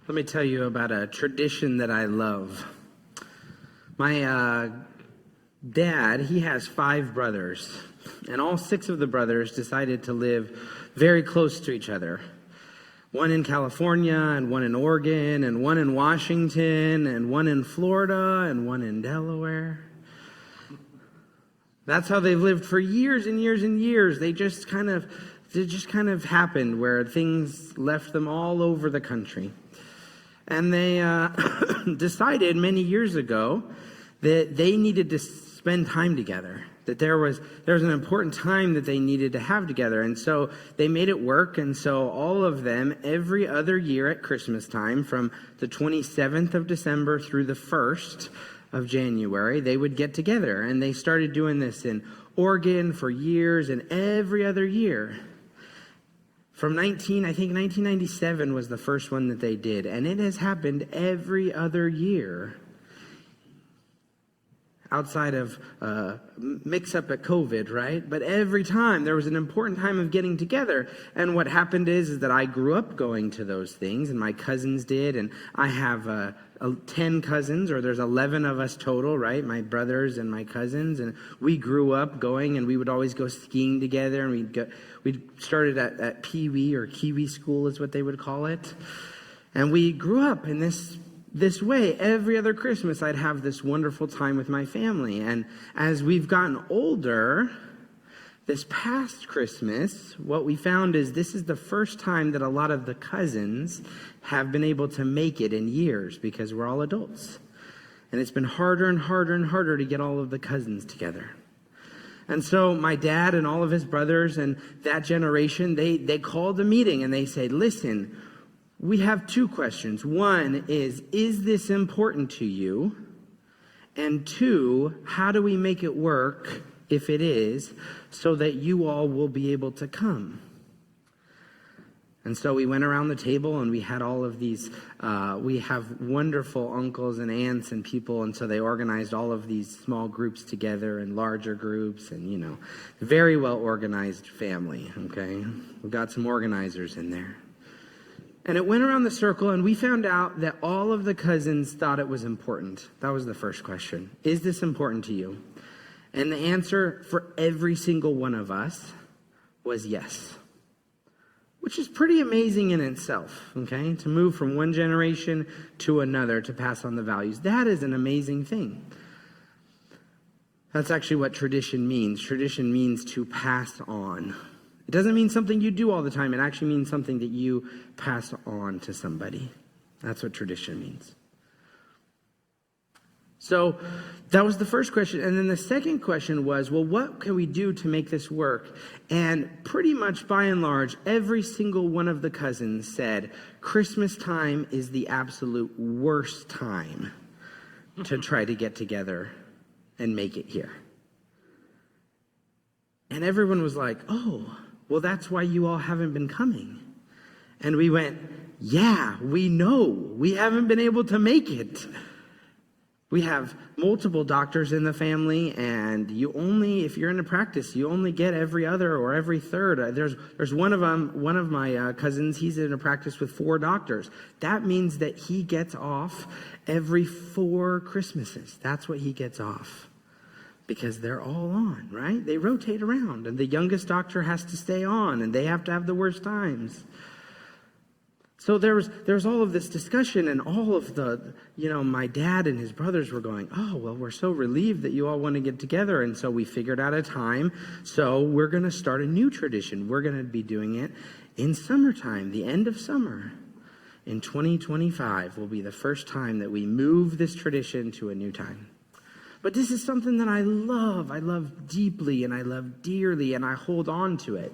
Let me tell you about a tradition that I love. My dad, he has 5 brothers, and all 6 of the brothers decided to live very close to each other. One in California, and one in Oregon, and one in Washington, and one in Florida, and one in Delaware. That's how they've lived for years and years and years. It just kind of happened where things left them all over the country. And they decided many years ago that they needed to spend time together, that there was an important time that they needed to have together. And so they made it work. And so all of them, every other year at Christmas time, from the 27th of December through the 1st of January, they would get together. And they started doing this in Oregon for years, and every other year. From 1997 was the first one that they did. And it has happened every other year. Outside of mix-up at COVID, right? But every time there was an important time of getting together. And what happened is that I grew up going to those things, and my cousins did. And I have 10 cousins, or there's 11 of us total, right? My brothers and my cousins. And we grew up going, and we would always go skiing together. And we started at Pee Wee, or Kiwi School is what they would call it. And we grew up in this way. Every other Christmas, I'd have this wonderful time with my family. And as we've gotten older, this past Christmas, what we found is this is the first time that a lot of the cousins have been able to make it in years, because we're all adults. And it's been harder and harder and harder to get all of the cousins together. And so my dad and all of his brothers and that generation, they called a meeting and they said, listen, we have 2 questions. One is this important to you? And 2, how do we make it work, if it is, so that you all will be able to come? And so we went around the table, and we had all of these, we have wonderful uncles and aunts and people, and so they organized all of these small groups together and larger groups, and, very well organized family, okay? We've got some organizers in there. And it went around the circle, and we found out that all of the cousins thought it was important. That was the first question. Is this important to you? And the answer for every single one of us was yes. Which is pretty amazing in itself, okay? To move from one generation to another to pass on the values. That is an amazing thing. That's actually what tradition means. Tradition means to pass on. It doesn't mean something you do all the time. It actually means something that you pass on to somebody. That's what tradition means. So that was the first question. And then the second question was, well, what can we do to make this work? And pretty much by and large, every single one of the cousins said, Christmas time is the absolute worst time to try to get together and make it here. And everyone was like, oh, well, that's why you all haven't been coming. And we went, yeah, we know. We haven't been able to make it. We have multiple doctors in the family, and if you're in a practice, you only get every other or every third. There's one of my cousins, he's in a practice with 4 doctors. That means that he gets off every 4 Christmases. That's what he gets off. Because they're all on, right? They rotate around, and the youngest doctor has to stay on, and they have to have the worst times. So there's all of this discussion, and all of my dad and his brothers were going, oh, well, we're so relieved that you all want to get together. And so we figured out a time. So we're going to start a new tradition. We're going to be doing it in summertime, the end of summer. In 2025 will be the first time that we move this tradition to a new time. But this is something that I love deeply, and I love dearly, and I hold on to it.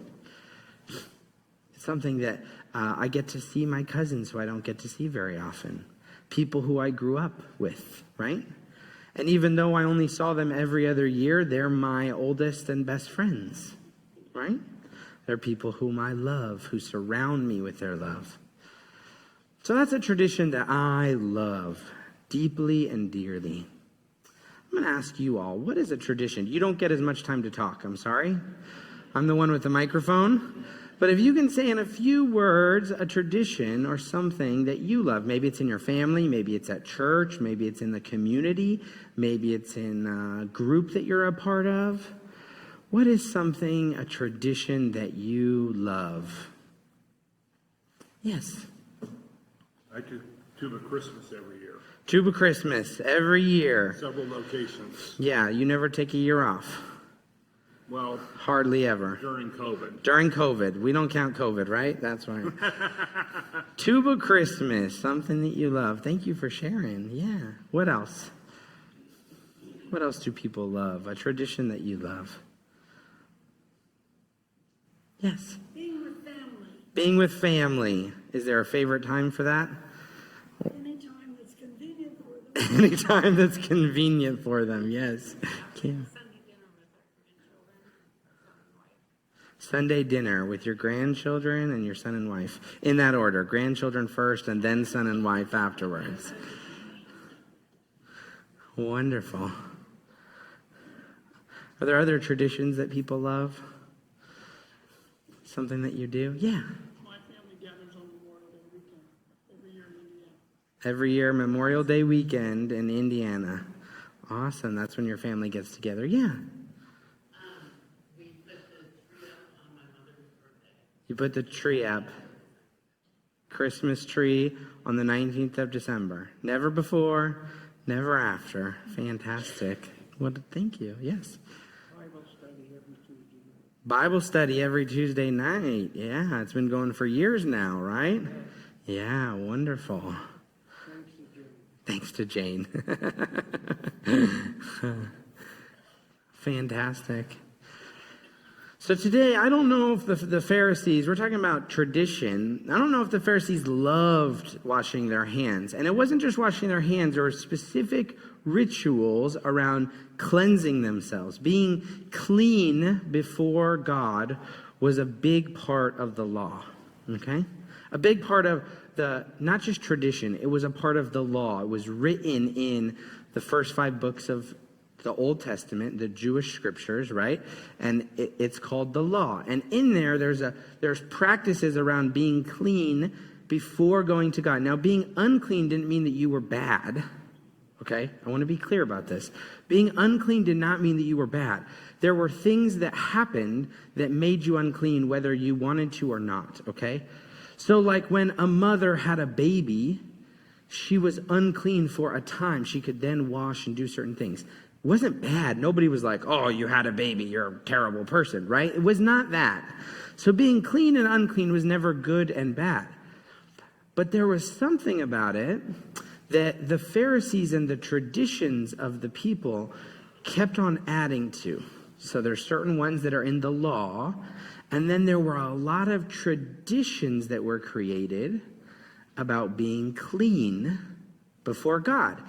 It's something that I get to see my cousins who I don't get to see very often. People who I grew up with, right? And even though I only saw them every other year, they're my oldest and best friends, right? They're people whom I love, who surround me with their love. So that's a tradition that I love deeply and dearly. I'm going to ask you all, what is a tradition? You don't get as much time to talk, I'm sorry. I'm the one with the microphone. But if you can say in a few words a tradition or something that you love, maybe it's in your family, maybe it's at church, maybe it's in the community, maybe it's in a group that you're a part of. What is something, a tradition that you love? Yes. I do Tuba Christmas every year. Tuba Christmas every year. Several locations. Yeah, you never take a year off. Well, hardly ever. During COVID. During COVID. We don't count COVID, right? That's right. Tuba Christmas, something that you love. Thank you for sharing. Yeah. What else? What else do people love? A tradition that you love. Yes. Being with family. Being with family. Is there a favorite time for that? Anytime that's convenient for them. Anytime that's convenient for them, yes. Kim. Sunday dinner with your grandchildren and your son and wife. In that order. Grandchildren first and then son and wife afterwards. Wonderful. Are there other traditions that people love? Something that you do? Yeah. My family gathers on Memorial Day weekend every year in Indiana. Every year, Memorial Day weekend in Indiana. Awesome. That's when your family gets together. Yeah. We put the tree up on my mother's birthday. You put the tree up. Christmas tree on the 19th of December. Never before, never after. Fantastic. Thank you. Yes. Bible study every Tuesday night. Yeah, it's been going for years now, right? Yeah, wonderful. Thanks to Jane. Fantastic. So today, I don't know if the Pharisees, we're talking about tradition. I don't know if the Pharisees loved washing their hands. And it wasn't just washing their hands. There were specific rituals around cleansing themselves. Being clean before God was a big part of the law. Okay? A big part of not just tradition, it was a part of the law. It was written in the first 5 books of the Old Testament, the Jewish scriptures, right? And it's called the law. And in there, there's practices around being clean before going to God. Now, being unclean didn't mean that you were bad. Okay? I want to be clear about this. Being unclean did not mean that you were bad. There were things that happened that made you unclean, whether you wanted to or not. Okay? So like when a mother had a baby, she was unclean for a time. She could then wash and do certain things. It wasn't bad. Nobody was like, oh, you had a baby, you're a terrible person, right? It was not that. So being clean and unclean was never good and bad. But there was something about it that the Pharisees and the traditions of the people kept on adding to. So there's certain ones that are in the law, and then there were a lot of traditions that were created about being clean before God.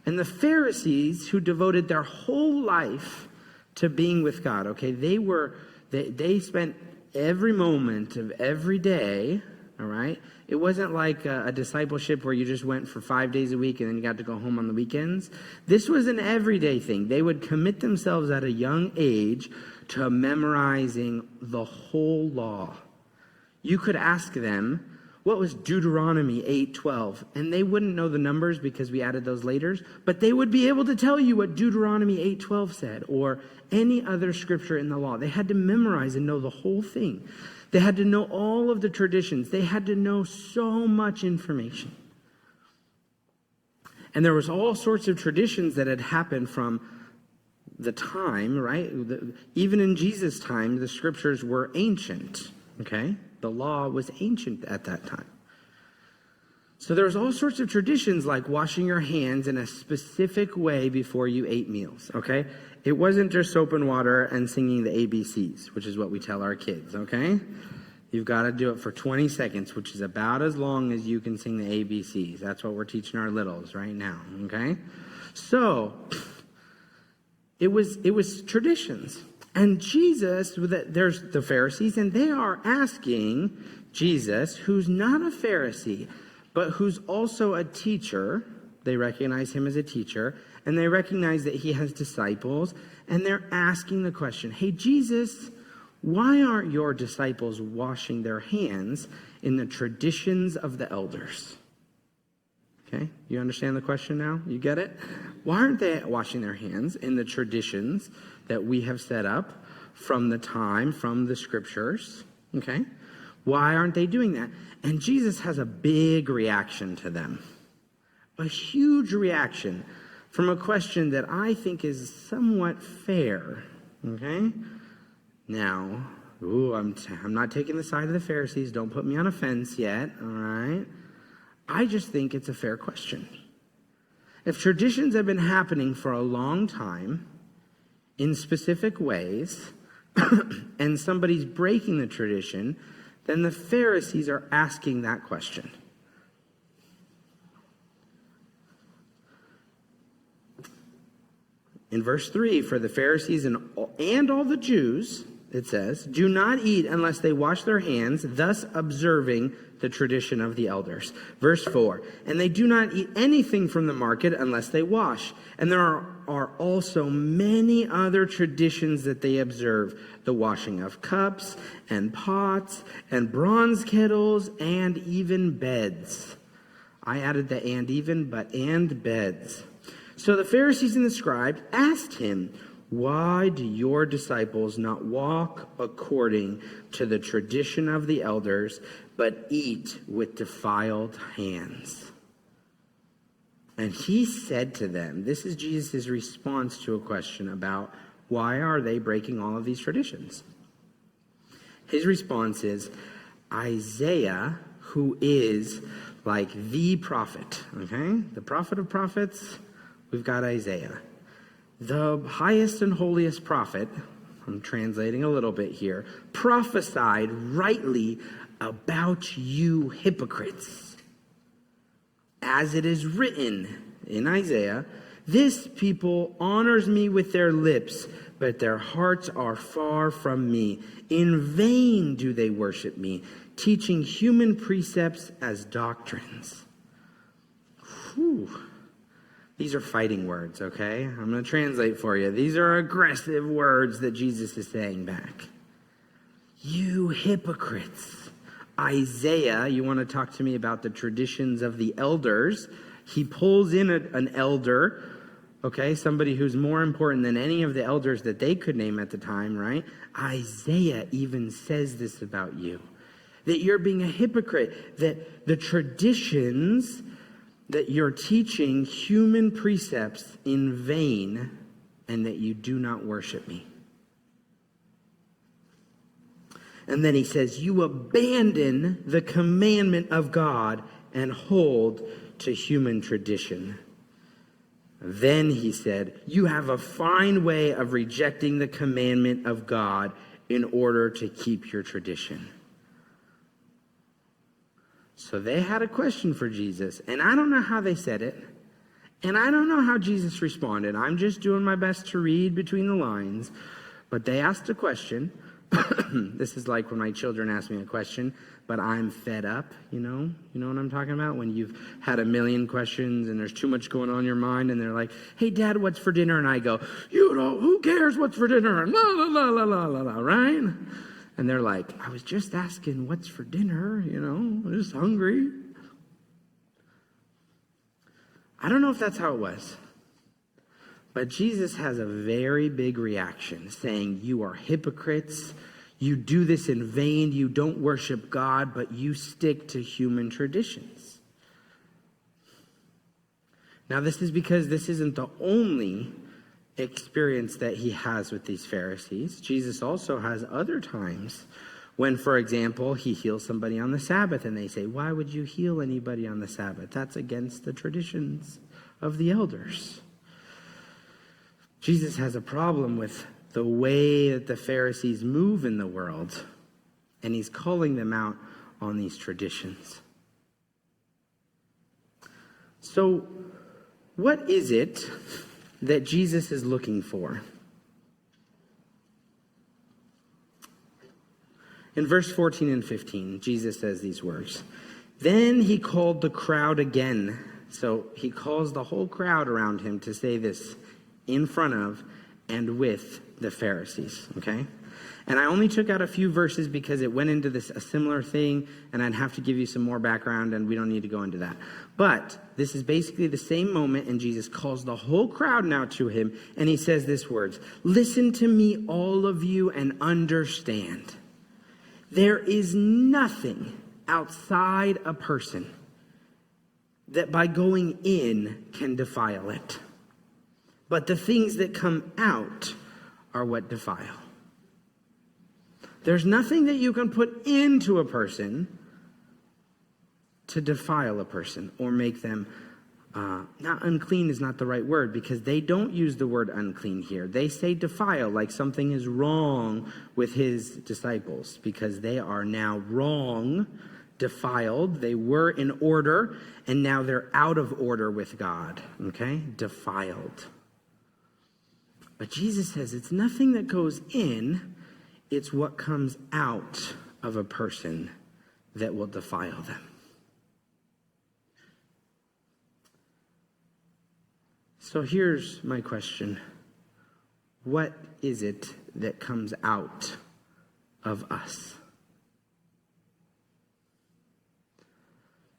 And the Pharisees, who devoted their whole life to being with God, okay, they spent every moment of every day, all right? It wasn't like a discipleship where you just went for 5 days a week and then you got to go home on the weekends. This was an everyday thing. They would commit themselves at a young age to memorizing the whole law. You could ask them, what was Deuteronomy 8:12? And they wouldn't know the numbers because we added those later, but they would be able to tell you what Deuteronomy 8:12 said or any other scripture in the law. They had to memorize and know the whole thing. They had to know all of the traditions. They had to know so much information. And there was all sorts of traditions that had happened from the time, right? Even in Jesus' time, the scriptures were ancient, okay? The law was ancient at that time. So there was all sorts of traditions like washing your hands in a specific way before you ate meals, okay? It wasn't just soap and water and singing the ABCs, which is what we tell our kids, okay? You've got to do it for 20 seconds, which is about as long as you can sing the ABCs. That's what we're teaching our littles right now, okay? So it was traditions. And Jesus, there's the Pharisees, and they are asking Jesus, who's not a Pharisee, but who's also a teacher. They recognize him as a teacher, and they recognize that he has disciples, and they're asking the question, hey, Jesus, why aren't your disciples washing their hands in the traditions of the elders? Okay, you understand the question now? You get it? Why aren't they washing their hands in the traditions that we have set up from the scriptures? Okay, why aren't they doing that? And Jesus has a big reaction to them, a huge reaction from a question that I think is somewhat fair. Okay, now, I'm not taking the side of the Pharisees. Don't put me on a fence yet. All right. I just think it's a fair question. If traditions have been happening for a long time in specific ways and somebody's breaking the tradition, then the Pharisees are asking that question. In verse 3, for the Pharisees and all the Jews, it says, do not eat unless they wash their hands, thus observing the tradition of the elders. Verse 4, and they do not eat anything from the market unless they wash. And there are also many other traditions that they observe, the washing of cups and pots and bronze kettles and even beds. I added the and beds. So the Pharisees and the scribes asked him, why do your disciples not walk according to the tradition of the elders, but eat with defiled hands? And he said to them, this is Jesus' response to a question about why are they breaking all of these traditions? His response is, Isaiah, who is like the prophet, okay? The prophet of prophets, we've got Isaiah. The highest and holiest prophet, I'm translating a little bit here, prophesied rightly about you hypocrites. As it is written in Isaiah, this people honors me with their lips, but their hearts are far from me. In vain do they worship me, teaching human precepts as doctrines. Whew. These are fighting words, okay? I'm going to translate for you. These are aggressive words that Jesus is saying back. You hypocrites. Isaiah, you want to talk to me about the traditions of the elders. He pulls in an elder, okay? Somebody who's more important than any of the elders that they could name at the time, right? Isaiah even says this about you. That you're being a hypocrite. That the traditions that you're teaching human precepts in vain, and that you do not worship me. And then he says, you abandon the commandment of God and hold to human tradition. Then he said, you have a fine way of rejecting the commandment of God in order to keep your tradition. So they had a question for Jesus, and I don't know how they said it, and I don't know how Jesus responded. I'm just doing my best to read between the lines, but they asked a question. This is like when my children ask me a question, but I'm fed up, you know what I'm talking about? When you've had a million questions and there's too much going on in your mind, and they're like, hey, Dad, what's for dinner? And I go, who cares what's for dinner? And la, la, la, la, la, la, la, right? And they're like, I was just asking what's for dinner, I'm just hungry. I don't know if that's how it was. But Jesus has a very big reaction saying, you are hypocrites. You do this in vain. You don't worship God, but you stick to human traditions. Now, this is because this isn't the only experience that he has with these Pharisees. Jesus also has other times when, for example, he heals somebody on the Sabbath and they say, why would you heal anybody on the Sabbath? That's against the traditions of the elders. Jesus has a problem with the way that the Pharisees move in the world, and he's calling them out on these traditions. So, what is it that Jesus is looking for? In verse 14 and 15, Jesus says these words. Then he called the crowd again. So he calls the whole crowd around him to say this in front of and with the Pharisees, okay? And I only took out a few verses because it went into a similar thing, and I'd have to give you some more background, and we don't need to go into that. But this is basically the same moment, and Jesus calls the whole crowd now to him, and he says these words, "Listen to me, all of you, and understand. There is nothing outside a person that by going in can defile it. But the things that come out are what defile." There's nothing that you can put into a person to defile a person or make them, not unclean is not the right word, because they don't use the word unclean here. They say defile, like something is wrong with his disciples, because they are now wrong, defiled. They were in order, and now they're out of order with God, okay? Defiled. But Jesus says it's nothing that goes in, it's what comes out of a person that will defile them. So here's my question. What is it that comes out of us?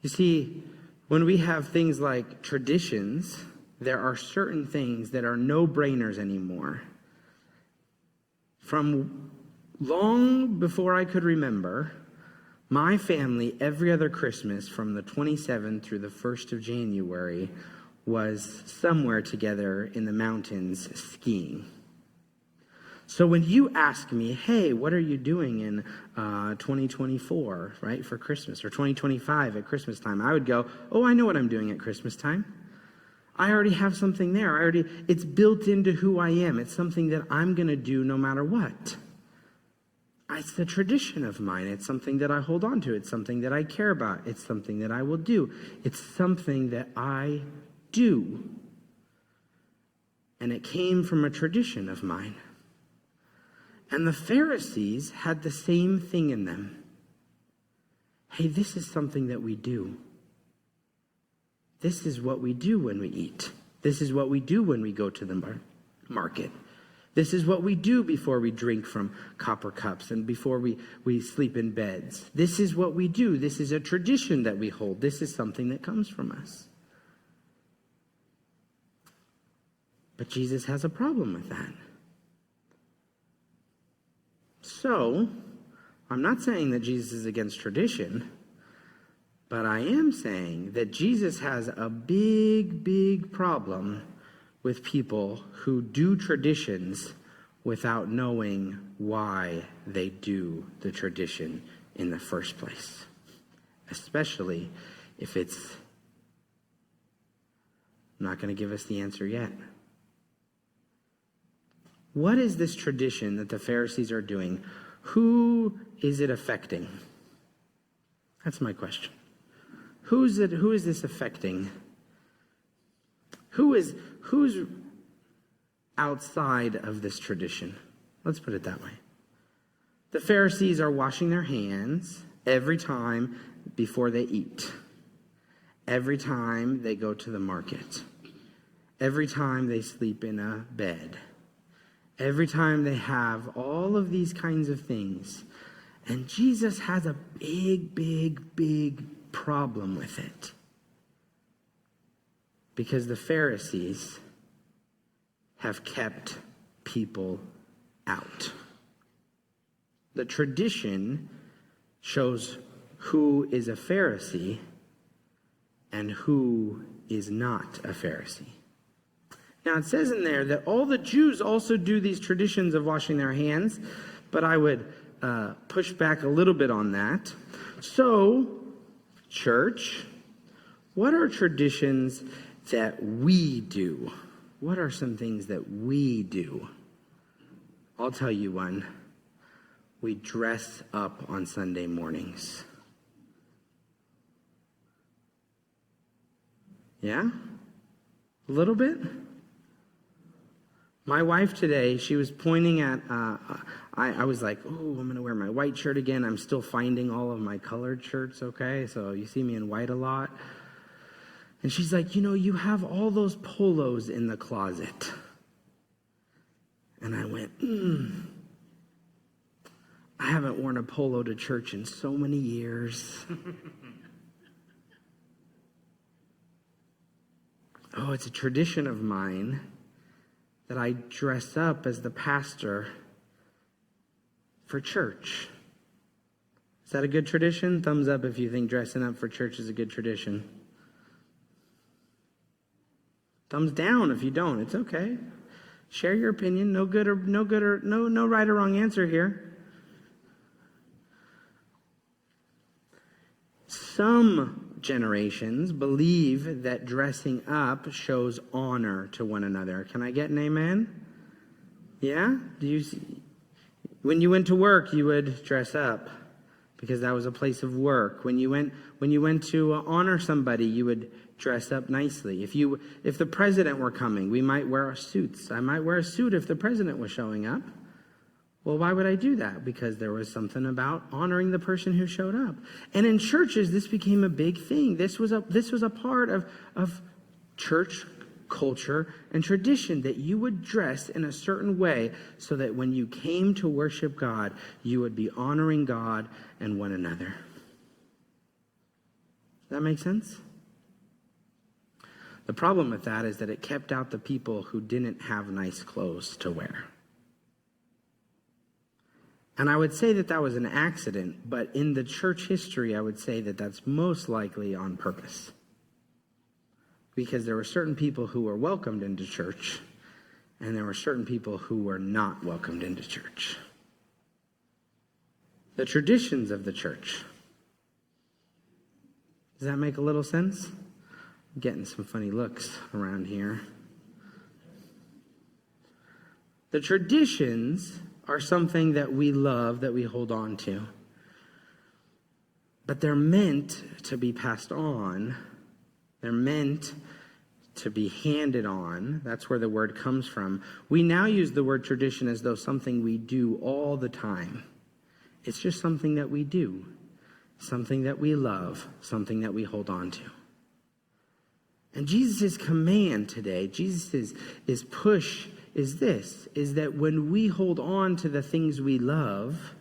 You see, when we have things like traditions, there are certain things that are no-brainers anymore. From long before I could remember, my family, every other Christmas from the 27th through the 1st of January, was somewhere together in the mountains skiing. So when you ask me, hey, what are you doing in 2024, right, for Christmas, or 2025 at Christmas time, I would go, oh, I know what I'm doing at Christmas time. I already have something there. It's built into who I am. It's something that I'm going to do no matter what. It's a tradition of mine. It's something that I hold on to. It's something that I care about. It's something that I will do. It's something that I do. And it came from a tradition of mine. And the Pharisees had the same thing in them. Hey, this is something that we do. This is what we do when we eat. This is what we do when we go to the market. This is what we do before we drink from copper cups and before we sleep in beds. This is what we do. This is a tradition that we hold. This is something that comes from us. But Jesus has a problem with that. So, I'm not saying that Jesus is against tradition, but I am saying that Jesus has a big, big problem with people who do traditions without knowing why they do the tradition in the first place. Especially if it's... I'm not going to give us the answer yet. What is this tradition that the Pharisees are doing? Who is it affecting? That's my question. Who is this affecting? Who's outside of this tradition? Let's put it that way. The Pharisees are washing their hands every time before they eat. Every time they go to the market. Every time they sleep in a bed. Every time they have all of these kinds of things. And Jesus has a big, big, big problem with it. Because the Pharisees have kept people out. The tradition shows who is a Pharisee and who is not a Pharisee. Now, it says in there that all the Jews also do these traditions of washing their hands, but I would push back a little bit on that. So, church, what are traditions that we do? What are some things that we do? I'll tell you one. We dress up on Sunday mornings. Yeah? A little bit? My wife today, she was pointing at, I was like, oh, I'm going to wear my white shirt again. I'm still finding all of my colored shirts, okay? So you see me in white a lot. And she's like, you have all those polos in the closet. And I went, haven't worn a polo to church in so many years. Oh, it's a tradition of mine that I dress up as the pastor for church. Is that a good tradition? Thumbs up if you think dressing up for church is a good tradition. Thumbs down if you don't. It's okay. Share your opinion. No right or wrong answer here. Some generations believe that dressing up shows honor to one another. Can I get an amen? Yeah? When you went to work, you would dress up because that was a place of work. When you went to honor somebody, you would dress up nicely. If the president were coming, we might wear suits. I might wear a suit if the president was showing up. Well, why would I do that? Because there was something about honoring the person who showed up. And in churches, this became a big thing. This was a part of church culture and tradition, that you would dress in a certain way so that when you came to worship God, you would be honoring God and one another. Does that make sense? The problem with that is that it kept out the people who didn't have nice clothes to wear. And I would say that that was an accident, but in the church history, I would say that that's most likely on purpose. Because there were certain people who were welcomed into church, and there were certain people who were not welcomed into church. The traditions of the church. Does that make a little sense? I'm getting some funny looks around here. The traditions are something that we love, that we hold on to. But they're meant to be passed on. They're meant to be handed on. That's where the word comes from. We now use the word tradition as though something we do all the time. It's just something that we do, something that we love, something that we hold on to. And Jesus' command today, Jesus' push is this, is that when we hold on to the things we love,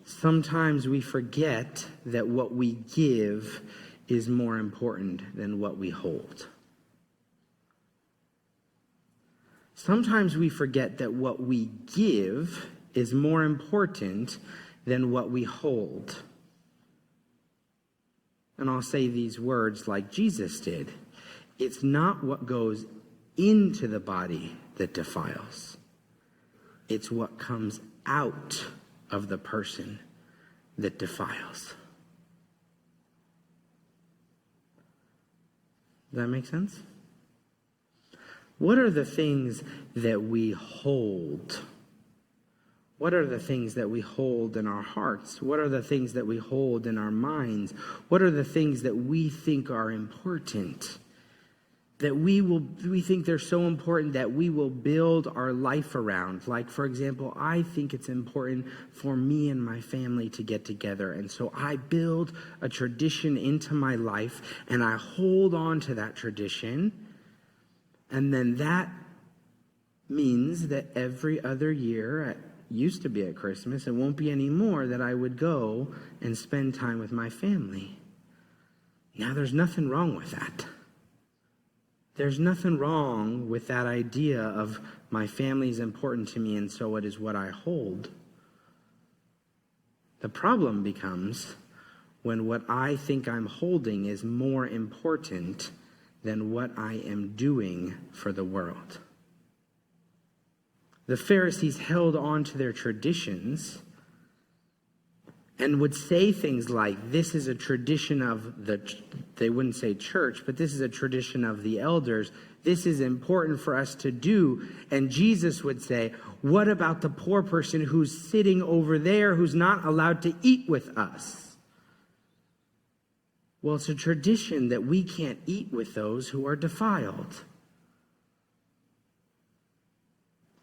sometimes we forget that what we give is more important than what we hold. Sometimes we forget that what we give is more important than what we hold. And I'll say these words like Jesus did. It's not what goes into the body that defiles. It's what comes out of the person that defiles. Does that make sense? What are the things that we hold? What are the things that we hold in our hearts? What are the things that we hold in our minds? What are the things that we think are important? That we think they're so important that we will build our life around. Like, for example, I think it's important for me and my family to get together. And so I build a tradition into my life and I hold on to that tradition. And then that means that every other year, it used to be at Christmas, it won't be anymore, that I would go and spend time with my family. Now, there's nothing wrong with that. There's nothing wrong with that idea of my family is important to me and so it is what I hold. The problem becomes when what I think I'm holding is more important than what I am doing for the world. The Pharisees held on to their traditions and would say things like, this is a tradition of they wouldn't say church, but this is a tradition of the elders. This is important for us to do. And Jesus would say, what about the poor person who's sitting over there, who's not allowed to eat with us? Well, it's a tradition that we can't eat with those who are defiled.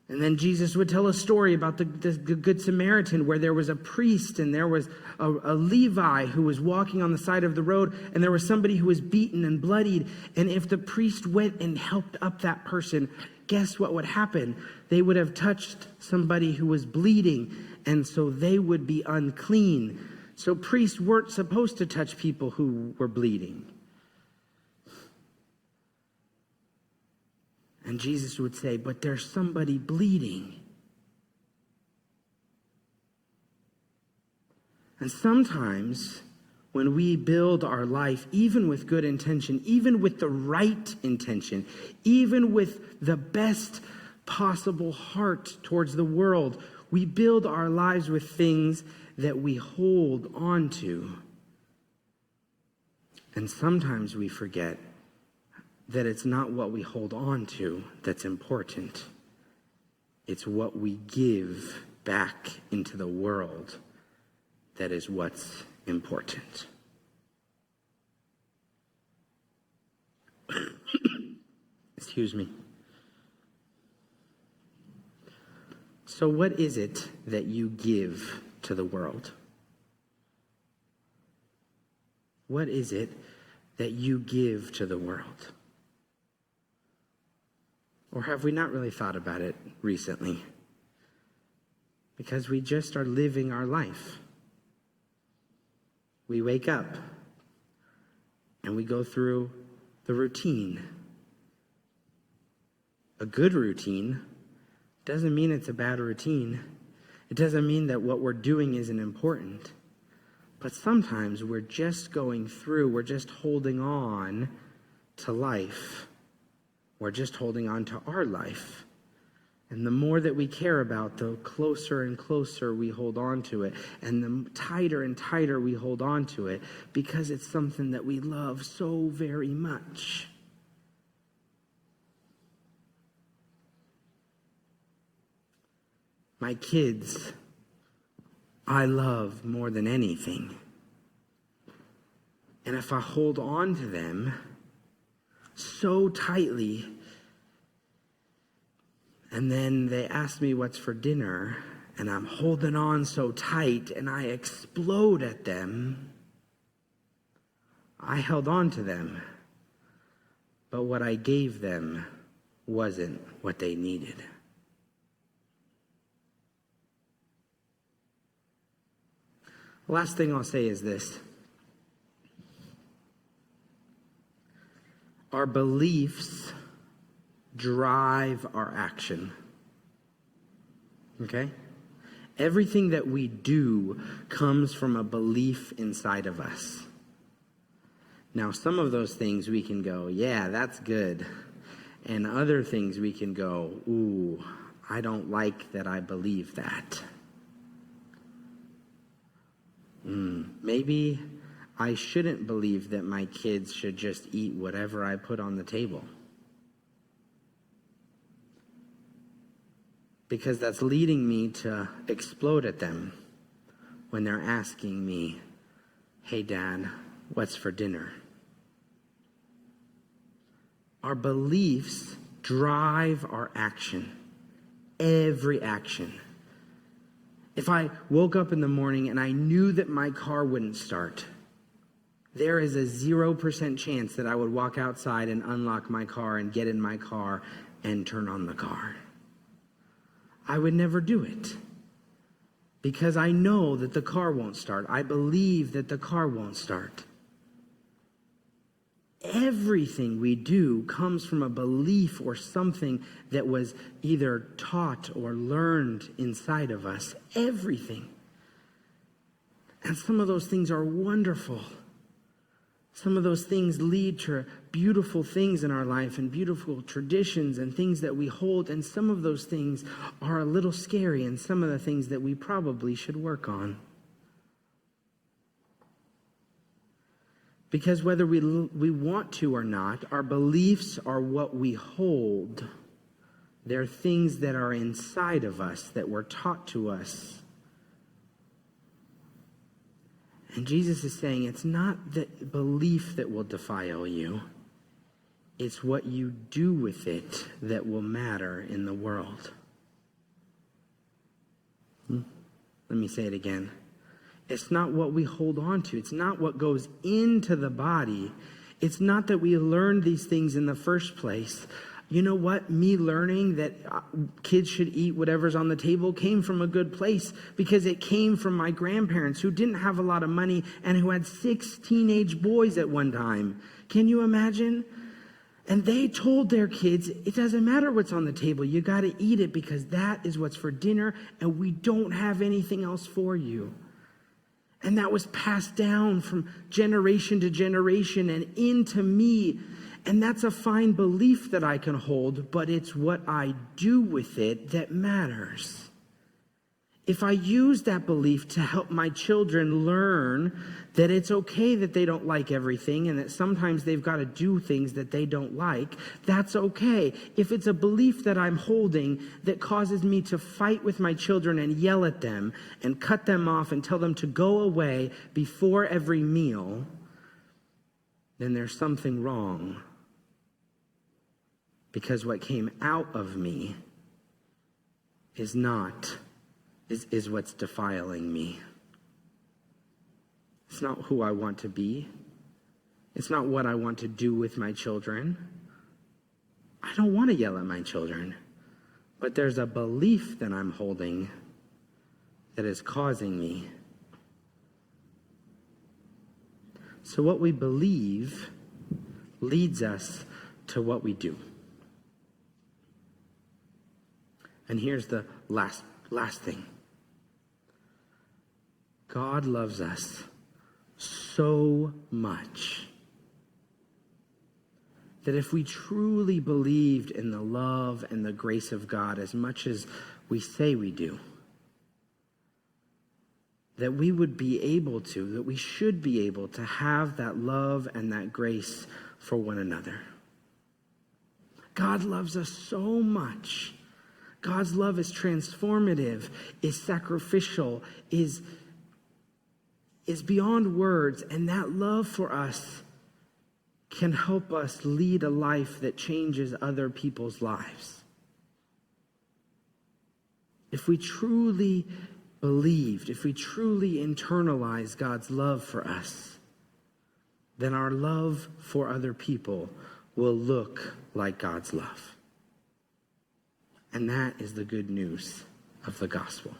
And then Jesus would tell a story about the Good Samaritan, where there was a priest and there was a Levi who was walking on the side of the road, and there was somebody who was beaten and bloodied. And if the priest went and helped up that person, guess what would happen? They would have touched somebody who was bleeding, and so they would be unclean. So priests weren't supposed to touch people who were bleeding. And Jesus would say, but there's somebody bleeding. And sometimes when we build our life, even with good intention, even with the right intention, even with the best possible heart towards the world, we build our lives with things that we hold on to. And sometimes we forget that it's not what we hold on to that's important. It's what we give back into the world that is what's important. Excuse me. So what is it that you give to the world? What is it that you give to the world? Or have we not really thought about it recently? Because we just are living our life. We wake up and we go through the routine. A good routine doesn't mean it's a bad routine. It doesn't mean that what we're doing isn't important. But sometimes we're just going through, we're just holding on to life. We're just holding on to our life. And the more that we care about, the closer and closer we hold on to it. And the tighter and tighter we hold on to it, because it's something that we love so very much. My kids, I love more than anything. And if I hold on to them so tightly, and then they ask me what's for dinner, and I'm holding on so tight, and I explode at them, I held on to them, but what I gave them wasn't what they needed. The last thing I'll say is this. Our beliefs drive our action. Okay? Everything that we do comes from a belief inside of us. Now, some of those things we can go, yeah, that's good. And other things we can go, ooh, I don't like that I believe that. Maybe I shouldn't believe that my kids should just eat whatever I put on the table. Because that's leading me to explode at them when they're asking me, hey, Dad, what's for dinner? Our beliefs drive our action, every action. If I woke up in the morning and I knew that my car wouldn't start, there is a 0% chance that I would walk outside and unlock my car and get in my car and turn on the car. I would never do it because I know that the car won't start. I believe that the car won't start. Everything we do comes from a belief or something that was either taught or learned inside of us. Everything. And some of those things are wonderful. Some of those things lead to beautiful things in our life and beautiful traditions and things that we hold. And some of those things are a little scary, and some of the things that we probably should work on. Because whether we want to or not, our beliefs are what we hold. They're things that are inside of us, that were taught to us. And Jesus is saying it's not the belief that will defile you. It's what you do with it that will matter in the world. Let me say it again. It's not what we hold on to. It's not what goes into the body. It's not that we learned these things in the first place. You know what? Me learning that kids should eat whatever's on the table came from a good place, because it came from my grandparents who didn't have a lot of money and who had 6 teenage boys at one time. Can you imagine? And they told their kids, it doesn't matter what's on the table. You got to eat it because that is what's for dinner, and we don't have anything else for you. And that was passed down from generation to generation and into me. And that's a fine belief that I can hold, but it's what I do with it that matters. If I use that belief to help my children learn that it's okay that they don't like everything and that sometimes they've got to do things that they don't like, that's okay. If it's a belief that I'm holding that causes me to fight with my children and yell at them and cut them off and tell them to go away before every meal, then there's something wrong. Because what came out of me is what's defiling me. It's not who I want to be. It's not what I want to do with my children. I don't want to yell at my children. But there's a belief that I'm holding that is causing me. So what we believe leads us to what we do. And here's the last thing. God loves us so much that if we truly believed in the love and the grace of God as much as we say we do, that we would be able to, that we should be able to have that love and that grace for one another. God loves us so much. God's love is transformative, is sacrificial, is beyond words, and that love for us can help us lead a life that changes other people's lives. If we truly believed, if we truly internalized God's love for us, then our love for other people will look like God's love. And that is the good news of the gospel.